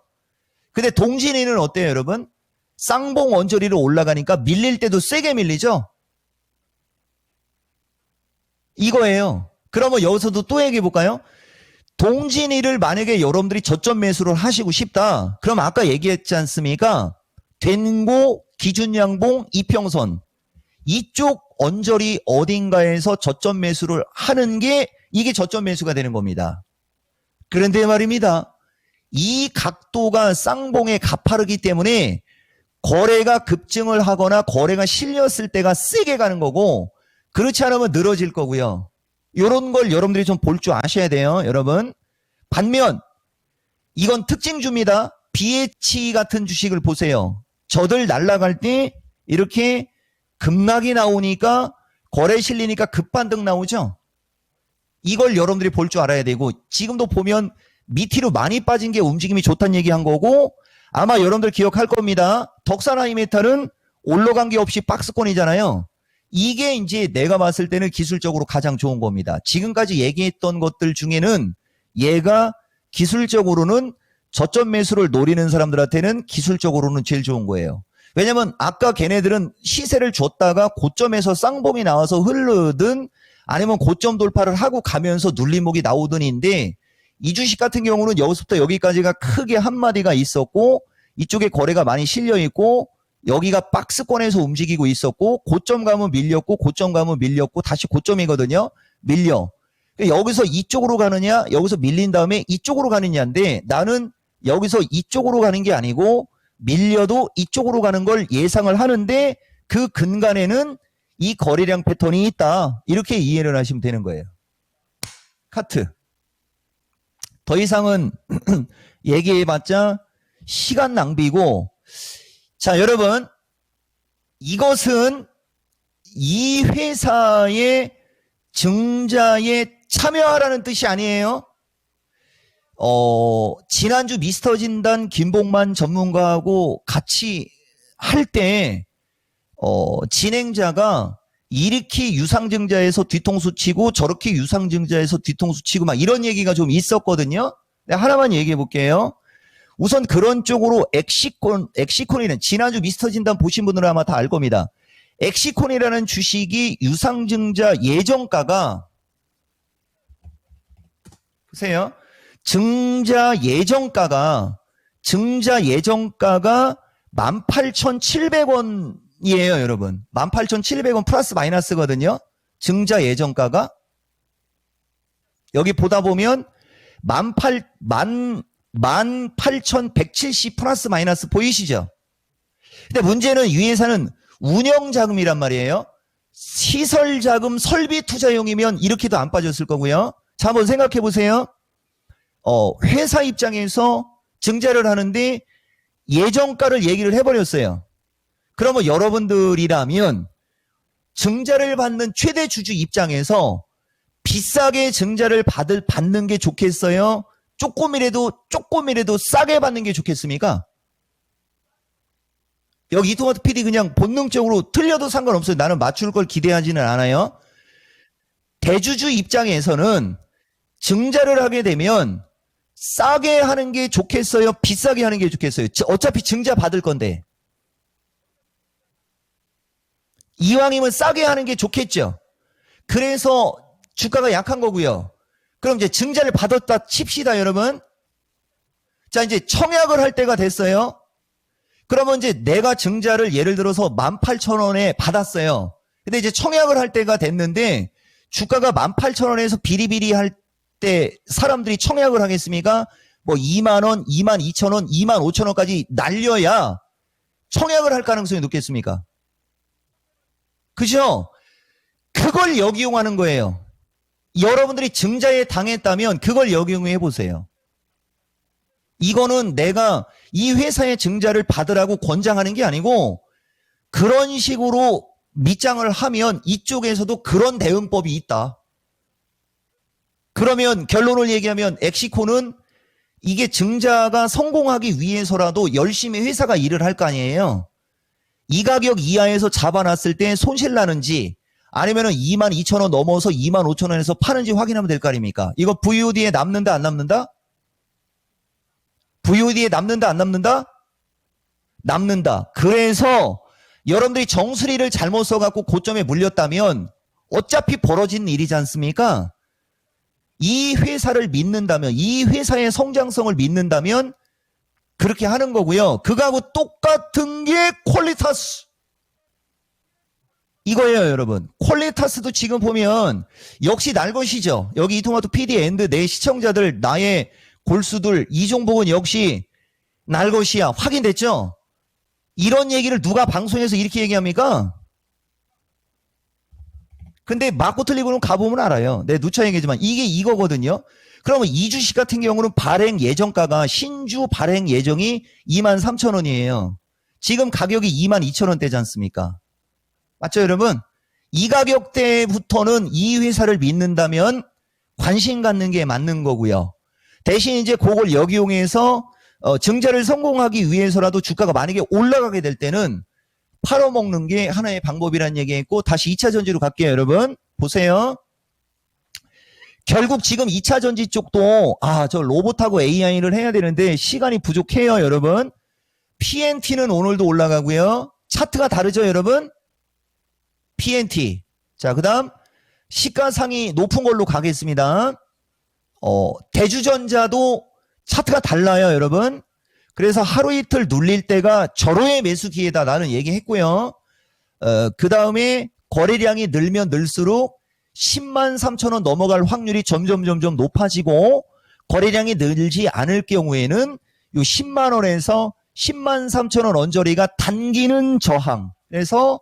근데 동진이는 어때요, 여러분? 쌍봉 원저리로 올라가니까 밀릴 때도 세게 밀리죠? 이거예요. 그러면 여기서도 또 얘기해 볼까요? 동진이를 만약에 여러분들이 저점 매수를 하시고 싶다. 그럼 아까 얘기했지 않습니까? 된고, 기준양봉, 이평선. 이쪽 언저리 어딘가에서 저점 매수를 하는 게 이게 저점 매수가 되는 겁니다. 그런데 말입니다. 이 각도가 쌍봉에 가파르기 때문에 거래가 급증을 하거나 거래가 실렸을 때가 세게 가는 거고, 그렇지 않으면 늘어질 거고요. 요런 걸 여러분들이 좀 볼 줄 아셔야 돼요, 여러분. 반면 이건 특징주입니다. BH 같은 주식을 보세요. 저들 날라갈 때 이렇게 급락이 나오니까 거래 실리니까 급반등 나오죠. 이걸 여러분들이 볼 줄 알아야 되고, 지금도 보면 밑으로 많이 빠진 게 움직임이 좋다는 얘기한 거고, 아마 여러분들 기억할 겁니다. 덕산 하이메탈은 올라간 게 없이 박스권이잖아요. 이게 이제 내가 봤을 때는 기술적으로 가장 좋은 겁니다. 지금까지 얘기했던 것들 중에는 얘가 기술적으로는 저점 매수를 노리는 사람들한테는 기술적으로는 제일 좋은 거예요. 왜냐면 아까 걔네들은 시세를 줬다가 고점에서 쌍봉이 나와서 흐르든 아니면 고점 돌파를 하고 가면서 눌림목이 나오든인데, 이 주식 같은 경우는 여기서부터 여기까지가 크게 한 마디가 있었고, 이쪽에 거래가 많이 실려 있고, 여기가 박스권에서 움직이고 있었고, 고점 가면 밀렸고, 고점 가면 밀렸고, 다시 고점이거든요. 밀려. 여기서 이쪽으로 가느냐, 여기서 밀린 다음에 이쪽으로 가느냐인데, 나는 여기서 이쪽으로 가는 게 아니고 밀려도 이쪽으로 가는 걸 예상을 하는데, 그 근간에는 이 거래량 패턴이 있다. 이렇게 이해를 하시면 되는 거예요. 카트. 더 이상은 얘기해봤자 시간 낭비고, 자, 여러분, 이것은 이 회사의 증자에 참여하라는 뜻이 아니에요. 지난주 미스터 진단 김봉만 전문가하고 같이 할 때, 진행자가 이렇게 유상증자에서 뒤통수 치고 저렇게 유상증자에서 뒤통수 치고 막 이런 얘기가 좀 있었거든요. 하나만 얘기해 볼게요. 우선 그런 쪽으로 엑시콘이는 지난주 미스터 진단 보신 분들은 아마 다 알 겁니다. 엑시콘이라는 주식이 유상증자 예정가가, 보세요. 증자 예정가가 18,700원이에요, 여러분. 18,700원 플러스 마이너스거든요. 증자 예정가가. 여기 보다 보면 18,170 플러스 마이너스 보이시죠? 근데 문제는 이 회사는 운영자금이란 말이에요. 시설자금 설비 투자용이면 이렇게도 안 빠졌을 거고요. 자, 한번 생각해 보세요. 회사 입장에서 증자를 하는데 예정가를 얘기를 해버렸어요. 그러면 여러분들이라면 증자를 받는 최대 주주 입장에서 비싸게 증자를 받는 게 좋겠어요? 조금이라도 싸게 받는 게 좋겠습니까? 여기 이토마토 PD 그냥 본능적으로 틀려도 상관없어요. 나는 맞출 걸 기대하지는 않아요. 대주주 입장에서는 증자를 하게 되면 싸게 하는 게 좋겠어요? 비싸게 하는 게 좋겠어요? 어차피 증자 받을 건데. 이왕이면 싸게 하는 게 좋겠죠. 그래서 주가가 약한 거고요. 그럼 이제 증자를 받았다 칩시다, 여러분. 자, 이제 청약을 할 때가 됐어요. 그러면 이제 내가 증자를 예를 들어서 18,000원에 받았어요. 근데 이제 청약을 할 때가 됐는데 주가가 18,000원에서 비리비리 할 때 사람들이 청약을 하겠습니까? 뭐 2만원, 22,000원, 25,000원까지 날려야 청약을 할 가능성이 높겠습니까? 그죠? 그걸 역이용하는 거예요. 여러분들이 증자에 당했다면 그걸 역이용해 보세요. 이거는 내가 이 회사의 증자를 받으라고 권장하는 게 아니고, 그런 식으로 밑장을 하면 이쪽에서도 그런 대응법이 있다. 그러면 결론을 얘기하면 엑시콘은 이게 증자가 성공하기 위해서라도 열심히 회사가 일을 할 거 아니에요. 이 가격 이하에서 잡아놨을 때 손실 나는지 아니면은 22,000원 넘어서 25,000원에서 파는지 확인하면 될 거 아닙니까? 이거 VOD에 남는다 안 남는다? VOD에 남는다 안 남는다? 남는다. 그래서 여러분들이 정수리를 잘못 써갖고 고점에 물렸다면 어차피 벌어진 일이지 않습니까? 이 회사를 믿는다면, 이 회사의 성장성을 믿는다면 그렇게 하는 거고요. 그거하고 똑같은 게 퀄리타스. 이거예요, 여러분. 퀄리타스도 지금 보면 역시 날 것이죠. 여기 이토마토 PD 앤드 내 시청자들, 나의 골수들, 이종복은 역시 날 것이야. 확인됐죠? 이런 얘기를 누가 방송에서 이렇게 얘기합니까? 근데 맞고 틀리고는 가보면 알아요. 내 누차 얘기지만 이게 이거거든요. 그러면 이 주식 같은 경우는 발행 예정가가 신주 발행 예정이 23,000원이에요. 지금 가격이 22,000원대지 않습니까? 맞죠, 여러분? 이 가격대부터는 이 회사를 믿는다면 관심 갖는 게 맞는 거고요. 대신 이제 그걸 역이용해서 증자를 성공하기 위해서라도 주가가 만약에 올라가게 될 때는 팔아먹는 게 하나의 방법이라는 얘기했고, 다시 2차 전지로 갈게요, 여러분. 보세요. 결국 지금 2차 전지 쪽도 저 로봇하고 AI를 해야 되는데 시간이 부족해요, 여러분. PNT는 오늘도 올라가고요. 차트가 다르죠, 여러분? PNT. 자, 그 다음 시가상이 높은 걸로 가겠습니다. 대주전자도 차트가 달라요, 여러분. 그래서 하루 이틀 눌릴 때가 절호의 매수 기회다 나는 얘기했고요. 그 다음에 거래량이 늘면 늘수록 10만 3천원 넘어갈 확률이 점점 높아지고, 거래량이 늘지 않을 경우에는 요 10만원에서 10만 3천원 언저리가 단기는 저항. 그래서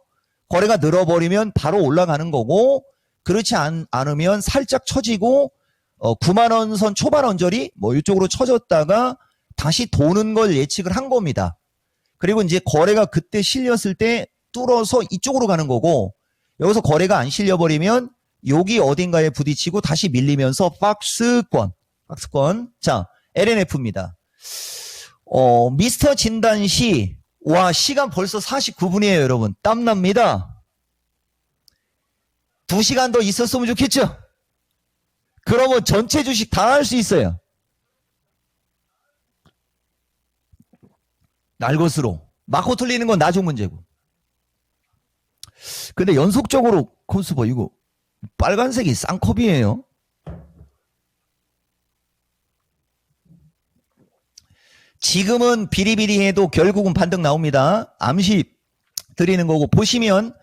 거래가 늘어버리면 바로 올라가는 거고, 그렇지 않으면 살짝 처지고 9만원 선 초반 언저리 뭐 이쪽으로 처졌다가 다시 도는 걸 예측을 한 겁니다. 그리고 이제 거래가 그때 실렸을 때 뚫어서 이쪽으로 가는 거고, 여기서 거래가 안 실려버리면 여기 어딘가에 부딪히고 다시 밀리면서 박스권. 자, LNF입니다. 미스터 진단시, 시간 벌써 49분이에요, 여러분. 땀납니다. 2시간 더 있었으면 좋겠죠? 그러면 전체 주식 다 할 수 있어요. 날 것으로. 맞고 틀리는 건 나중 문제고. 근데 연속적으로 콘스버 이거 빨간색이 쌍컵이에요. 지금은 비리비리해도 결국은 반등 나옵니다. 암시 드리는 거고, 보시면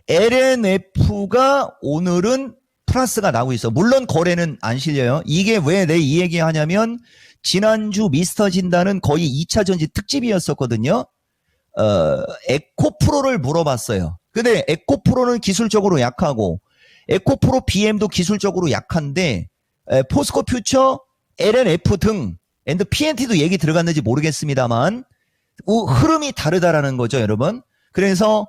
LNF가 오늘은 플러스가 나오고 있어. 물론 거래는 안 실려요. 이게 왜 내 이 얘기 하냐면, 지난주 미스터 진단은 거의 2차 전지 특집이었었거든요. 에코프로를 물어봤어요. 근데 에코프로는 기술적으로 약하고, 에코프로 BM도 기술적으로 약한데, 포스코 퓨처, LNF 등, 앤드 PNT도 얘기 들어갔는지 모르겠습니다만, 흐름이 다르다라는 거죠, 여러분. 그래서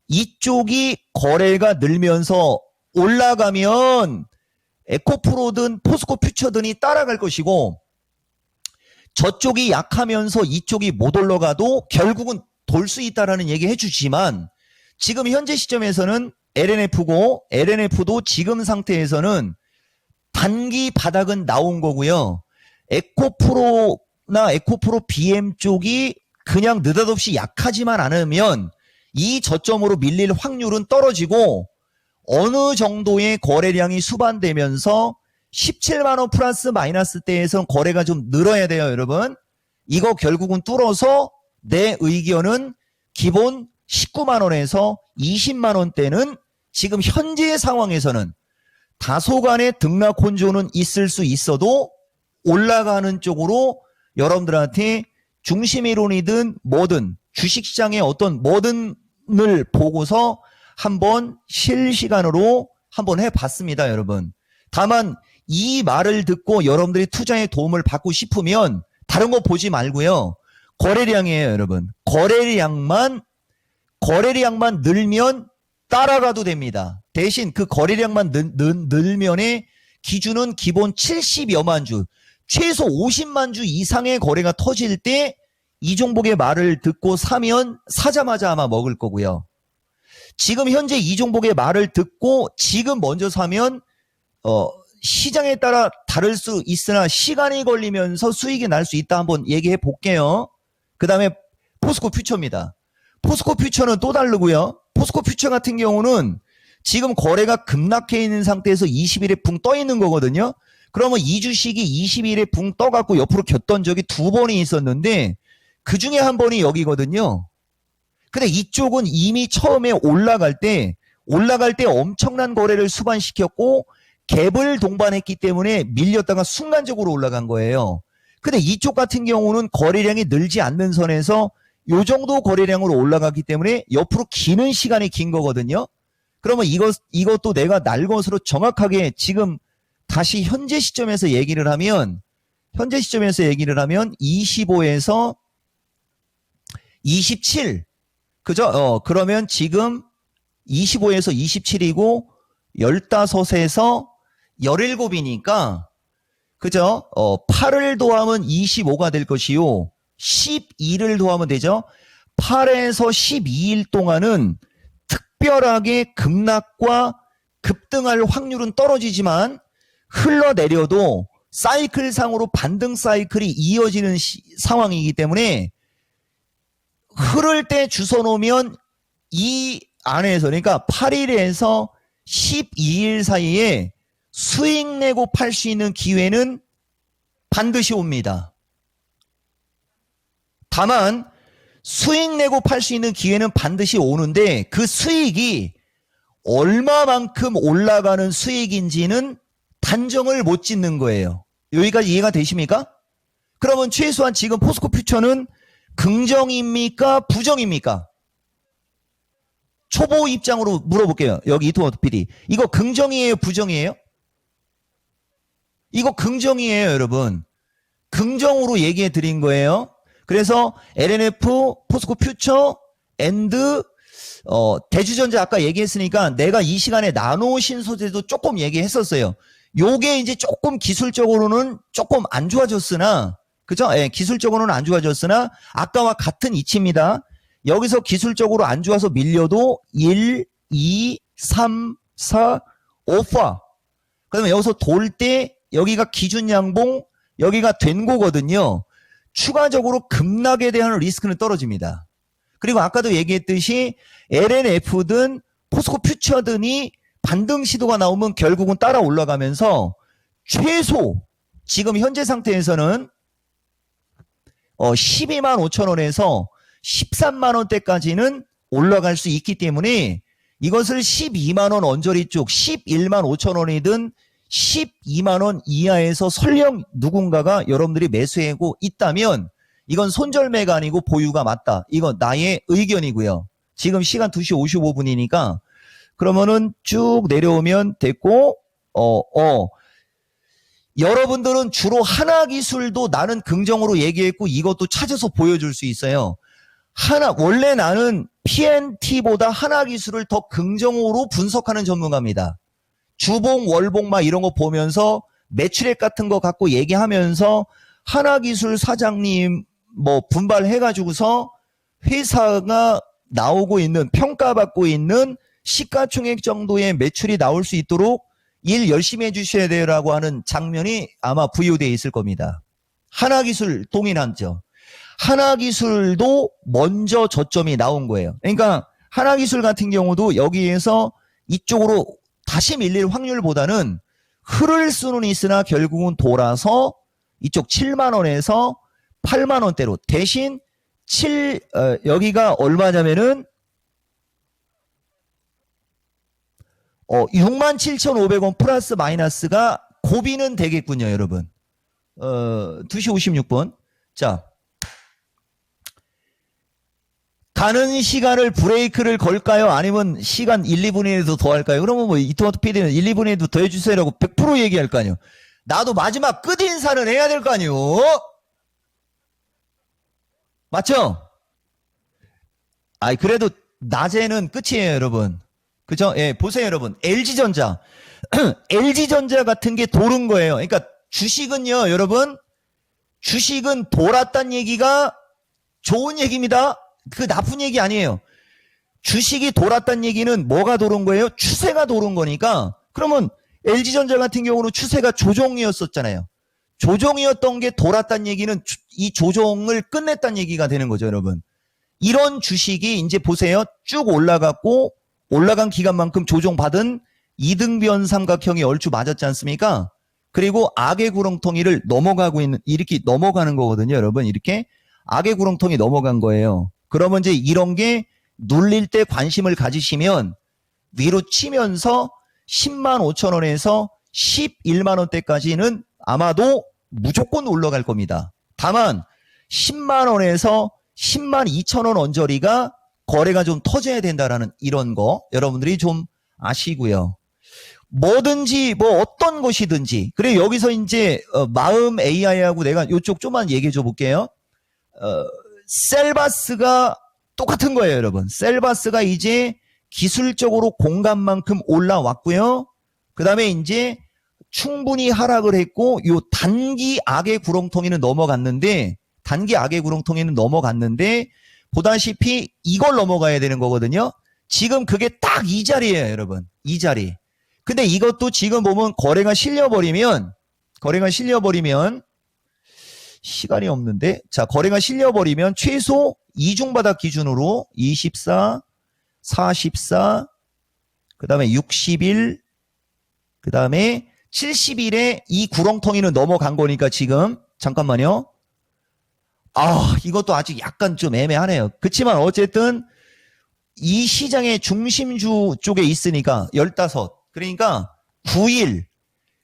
이쪽이 거래가 늘면서 올라가면 에코프로든 포스코 퓨처든이 따라갈 것이고, 저쪽이 약하면서 이쪽이 못 올라가도 결국은 돌 수 있다라는 얘기 해주지만, 지금 현재 시점에서는 LNF고, LNF도 지금 상태에서는 단기 바닥은 나온 거고요. 에코프로나 에코프로 BM 쪽이 그냥 느닷없이 약하지만 않으면 이 저점으로 밀릴 확률은 떨어지고, 어느 정도의 거래량이 수반되면서 17만원 플러스 마이너스 대에선 거래가 좀 늘어야 돼요, 여러분. 이거 결국은 뚫어서 내 의견은 기본 19만원에서 20만원대는 지금 현재의 상황에서는 다소간의 등락 혼조는 있을 수 있어도 올라가는 쪽으로 여러분들한테 중심이론이든 뭐든 주식시장의 어떤 뭐든을 보고서 한번 실시간으로 한번 해봤습니다, 여러분. 다만 이 말을 듣고 여러분들이 투자에 도움을 받고 싶으면 다른 거 보지 말고요. 거래량이에요, 여러분. 거래량만 늘면 따라가도 됩니다. 대신 그 거래량만 늘면의 기준은 기본 70여만 주, 최소 50만 주 이상의 거래가 터질 때 이 종목의 말을 듣고 사면 사자마자 아마 먹을 거고요. 지금 현재 이 종목의 말을 듣고 지금 먼저 사면 시장에 따라 다를 수 있으나 시간이 걸리면서 수익이 날 수 있다 한번 얘기해 볼게요. 그 다음에 포스코 퓨처입니다. 포스코 퓨처는 또 다르고요. 포스코 퓨처 같은 경우는 지금 거래가 급락해 있는 상태에서 20일에 붕 떠 있는 거거든요. 그러면 이 주식이 20일에 붕 떠갖고 옆으로 겼던 적이 2번이 있었는데 그 중에 한 번이 여기거든요. 근데 이쪽은 이미 처음에 올라갈 때 엄청난 거래를 수반시켰고 갭을 동반했기 때문에 밀렸다가 순간적으로 올라간 거예요. 근데 이쪽 같은 경우는 거래량이 늘지 않는 선에서 요 정도 거래량으로 올라갔기 때문에 옆으로 기는 시간이 긴 거거든요. 그러면 이것도 내가 날 것으로 정확하게 지금 다시 현재 시점에서 얘기를 하면 25에서 27. 그죠? 그러면 지금 25에서 27이고 15에서 17이니까 그죠? 8을 더하면 25가 될 것이요. 12를 더하면 되죠. 8에서 12일 동안은 특별하게 급락과 급등할 확률은 떨어지지만 흘러내려도 사이클상으로 반등 사이클이 이어지는 상황이기 때문에 흐를 때 주워놓으면 이 안에서 그러니까 8일에서 12일 사이에 수익 내고 팔 수 있는 기회는 반드시 옵니다. 다만 수익 내고 팔 수 있는 기회는 반드시 오는데 그 수익이 얼마만큼 올라가는 수익인지는 단정을 못 짓는 거예요. 여기까지 이해가 되십니까? 그러면 최소한 지금 포스코 퓨처는 긍정입니까? 부정입니까? 초보 입장으로 물어볼게요. 여기 이토마토 PD. 이거 긍정이에요? 부정이에요? 이거 긍정이에요, 여러분. 긍정으로 얘기해 드린 거예요. 그래서 LNF, 포스코 퓨처, 앤드 대주전자 아까 얘기했으니까 내가 이 시간에 나노 신소재도 조금 얘기했었어요. 요게 이제 조금 기술적으로는 조금 안 좋아졌으나 그죠? 예, 기술적으로는 안 좋아졌으나 아까와 같은 이치입니다. 여기서 기술적으로 안 좋아서 밀려도 1, 2, 3, 4, 5파. 그러면 여기서 돌 때 여기가 기준 양봉, 여기가 된 거거든요. 추가적으로 급락에 대한 리스크는 떨어집니다. 그리고 아까도 얘기했듯이 LNF든 포스코 퓨처든이 반등 시도가 나오면 결국은 따라 올라가면서 최소 지금 현재 상태에서는 12만 5천 원에서 13만 원대까지는 올라갈 수 있기 때문에 이것을 12만 원 언저리 쪽 11만 5천 원이든 12만 원 이하에서 설령 누군가가 여러분들이 매수하고 있다면 이건 손절매가 아니고 보유가 맞다. 이건 나의 의견이고요. 지금 시간 2시 55분이니까 그러면은 쭉 내려오면 됐고 여러분들은 주로 하나기술도 나는 긍정으로 얘기했고 이것도 찾아서 보여줄 수 있어요. 원래 나는 PNT보다 하나기술을 더 긍정으로 분석하는 전문가입니다. 주봉, 월봉 막 이런 거 보면서 매출액 같은 거 갖고 얘기하면서 하나기술 사장님 뭐 분발해가지고서 회사가 나오고 있는 평가받고 있는 시가총액 정도의 매출이 나올 수 있도록 일 열심히 해주셔야 돼요라고 하는 장면이 아마 부여되어 있을 겁니다. 하나기술 동일하죠. 하나기술도 먼저 저점이 나온 거예요. 그러니까 하나기술 같은 경우도 여기에서 이쪽으로 다시 밀릴 확률보다는 흐를 수는 있으나 결국은 돌아서 이쪽 7만 원에서 8만 원대로 대신 여기가 얼마냐면은 67,500원 플러스 마이너스가 고비는 되겠군요, 여러분. 2시 56분. 자. 가는 시간을 브레이크를 걸까요? 아니면 시간 1, 2분이라도 더 할까요? 그러면 뭐 이토마토 PD는 1, 2분이라도 더 해주세요라고 100% 얘기할 거 아니에요. 나도 마지막 끝인사는 해야 될 거 아니에요. 맞죠? 그래도 낮에는 끝이에요, 여러분. 그죠? 예, 보세요, 여러분. LG전자. LG전자 같은 게 도른 거예요. 그러니까 주식은요, 여러분. 주식은 돌았단 얘기가 좋은 얘기입니다. 그 나쁜 얘기 아니에요. 주식이 돌았단 얘기는 뭐가 도른 거예요? 추세가 도른 거니까. 그러면 LG전자 같은 경우는 추세가 조정이었었잖아요. 조정이었던 게 돌았단 얘기는 이 조정을 끝냈단 얘기가 되는 거죠, 여러분. 이런 주식이 이제 보세요. 쭉 올라갔고 올라간 기간만큼 조정받은 이등변 삼각형이 얼추 맞았지 않습니까? 그리고 악의 구렁텅이를 넘어가고 있는, 이렇게 넘어가는 거거든요, 여러분. 이렇게 악의 구렁텅이 넘어간 거예요. 그러면 이제 이런 게 눌릴 때 관심을 가지시면 위로 치면서 10만 5천 원에서 11만 원대까지는 아마도 무조건 올라갈 겁니다. 다만 10만 원에서 10만 2천 원 언저리가 거래가 좀 터져야 된다라는 이런 거 여러분들이 좀 아시고요. 뭐든지 뭐 어떤 것이든지 그래 여기서 이제 마음 AI하고 내가 이쪽 좀만 얘기해 줘 볼게요. 셀바스가 똑같은 거예요, 여러분. 셀바스가 이제 기술적으로 공간만큼 올라왔고요. 그 다음에 이제 충분히 하락을 했고 요 단기 악의 구렁텅이는 넘어갔는데 보다시피 이걸 넘어가야 되는 거거든요. 지금 그게 딱 이 자리예요, 여러분. 이 자리. 근데 이것도 지금 보면 거래가 실려버리면 시간이 없는데 자 거래가 실려버리면 최소 이중바닥 기준으로 24, 44, 그 다음에 60일, 그 다음에 70일에 이 구렁텅이는 넘어간 거니까 지금 잠깐만요. 이것도 아직 약간 좀 애매하네요. 그치만 어쨌든 이 시장의 중심주 쪽에 있으니까 15, 그러니까 9일,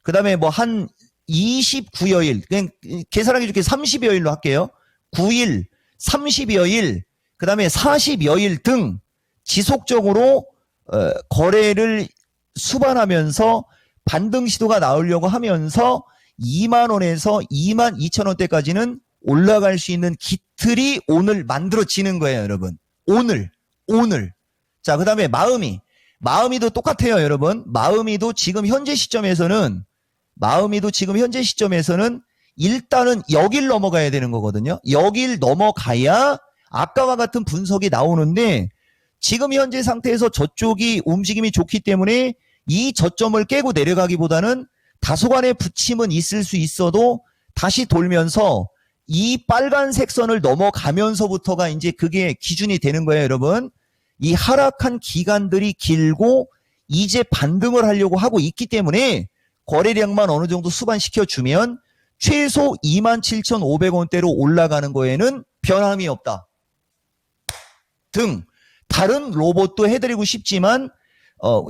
그 다음에 뭐 한 29여일, 그냥 계산하기 좋게 30여일로 할게요. 9일, 30여일, 그 다음에 40여일 등 지속적으로 거래를 수반하면서 반등 시도가 나오려고 하면서 2만원에서 22,000원대까지는 올라갈 수 있는 기틀이 오늘 만들어지는 거예요, 여러분. 오늘. 자, 그 다음에 마음이도 똑같아요, 여러분. 마음이도 지금 현재 시점에서는 일단은 여길 넘어가야 되는 거거든요. 여길 넘어가야 아까와 같은 분석이 나오는데 지금 현재 상태에서 저쪽이 움직임이 좋기 때문에 이 저점을 깨고 내려가기보다는 다소간의 부침은 있을 수 있어도 다시 돌면서 이 빨간색 선을 넘어가면서부터가 이제 그게 기준이 되는 거예요, 여러분. 이 하락한 기간들이 길고 이제 반등을 하려고 하고 있기 때문에 거래량만 어느 정도 수반시켜주면 최소 27,500원대로 올라가는 거에는 변함이 없다. 등 다른 로봇도 해드리고 싶지만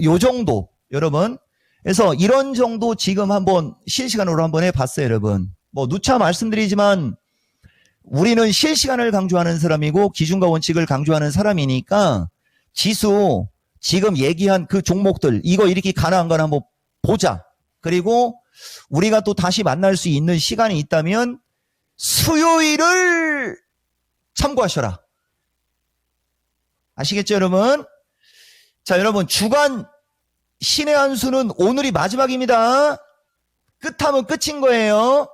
요 정도 여러분. 그래서 이런 정도 지금 한번 실시간으로 한번 해봤어요, 여러분. 뭐 누차 말씀드리지만 우리는 실시간을 강조하는 사람이고 기준과 원칙을 강조하는 사람이니까 지수 지금 얘기한 그 종목들 이거 이렇게 가능한 건 한번 보자. 그리고 우리가 또 다시 만날 수 있는 시간이 있다면 수요일을 참고하셔라. 아시겠죠, 여러분? 자, 여러분 주간 신의 한 수는 오늘이 마지막입니다. 끝하면 끝인 거예요.